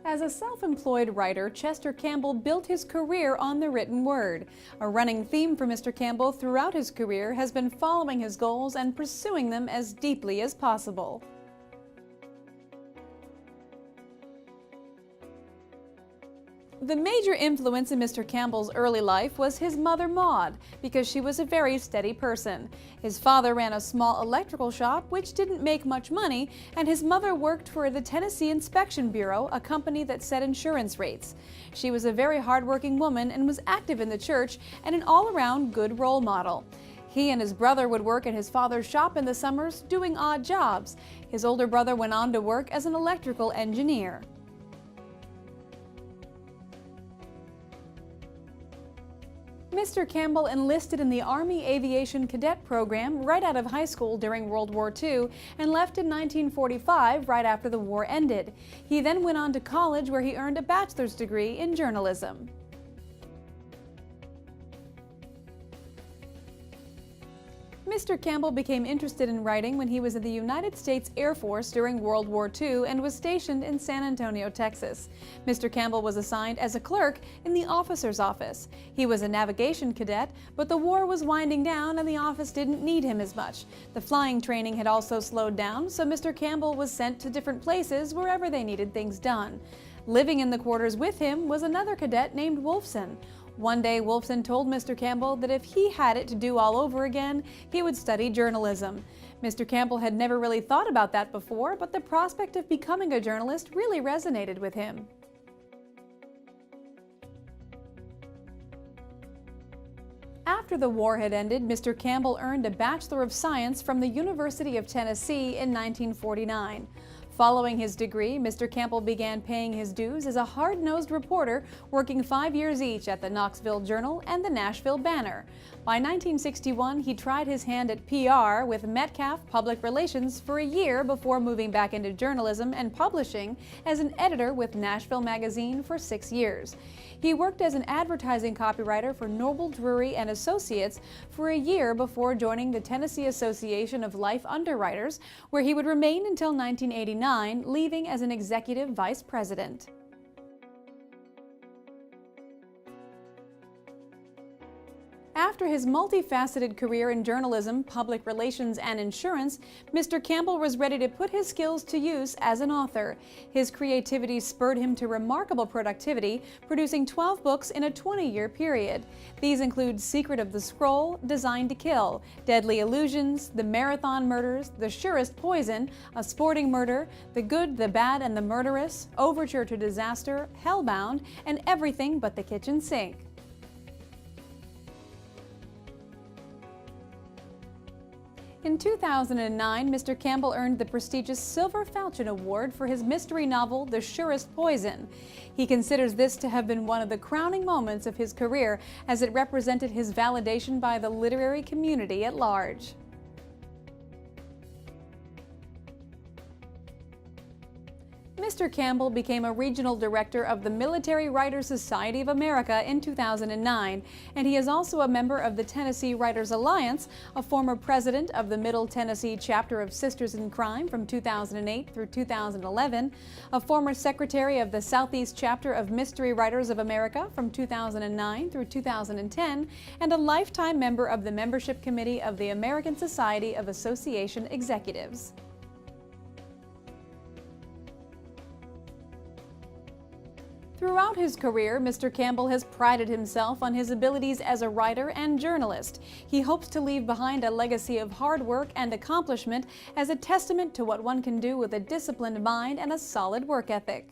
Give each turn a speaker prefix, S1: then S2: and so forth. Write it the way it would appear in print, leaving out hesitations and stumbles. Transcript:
S1: As a self-employed writer, Chester Campbell built his career on the written word. A running theme for Mr. Campbell throughout his career has been following his goals and pursuing them as deeply as possible. The major influence in Mr. Campbell's early life was his mother Maud, because she was a very steady person. His father ran a small electrical shop which didn't make much money, and his mother worked for the Tennessee Inspection Bureau, a company that set insurance rates. She was a very hardworking woman and was active in the church and an all-around good role model. He and his brother would work at his father's shop in the summers doing odd jobs. His older brother went on to work as an electrical engineer. Mr. Campbell enlisted in the Army Aviation Cadet program right out of high school during World War II and left in 1945 right after the war ended. He then went on to college where he earned a bachelor's degree in journalism. Mr. Campbell became interested in writing when he was in the United States Air Force during World War II and was stationed in San Antonio, Texas. Mr. Campbell was assigned as a clerk in the officer's office. He was a navigation cadet, but the war was winding down and the office didn't need him as much. The flying training had also slowed down, so Mr. Campbell was sent to different places wherever they needed things done. Living in the quarters with him was another cadet named Wolfson. One day, Wolfson told Mr. Campbell that if he had it to do all over again, he would study journalism. Mr. Campbell had never really thought about that before, but the prospect of becoming a journalist really resonated with him. After the war had ended, Mr. Campbell earned a Bachelor of Science from the University of Tennessee in 1949. Following his degree, Mr. Campbell began paying his dues as a hard-nosed reporter, working 5 years each at the Knoxville Journal and the Nashville Banner. By 1961, he tried his hand at PR with Metcalf Public Relations for a year before moving back into journalism and publishing as an editor with Nashville Magazine for 6 years. He worked as an advertising copywriter for Noble Drury and Associates for a year before joining the Tennessee Association of Life Underwriters, where he would remain until 1989, leaving as an executive vice president. After his multifaceted career in journalism, public relations, and insurance, Mr. Campbell was ready to put his skills to use as an author. His creativity spurred him to remarkable productivity, producing 12 books in a 20-year period. These include Secret of the Scroll, Designed to Kill, Deadly Illusions, The Marathon Murders, The Surest Poison, A Sporting Murder, The Good, the Bad, and the Murderous, Overture to Disaster, Hellbound, and Everything But the Kitchen Sink. In 2009, Mr. Campbell earned the prestigious Silver Falchion Award for his mystery novel, The Surest Poison. He considers this to have been one of the crowning moments of his career, as it represented his validation by the literary community at large. Mr. Campbell became a regional director of the Military Writers Society of America in 2009, and he is also a member of the Tennessee Writers Alliance, a former president of the Middle Tennessee chapter of Sisters in Crime from 2008 through 2011, a former secretary of the Southeast chapter of Mystery Writers of America from 2009 through 2010, and a lifetime member of the membership committee of the American Society of Association Executives. Throughout his career, Mr. Campbell has prided himself on his abilities as a writer and journalist. He hopes to leave behind a legacy of hard work and accomplishment as a testament to what one can do with a disciplined mind and a solid work ethic.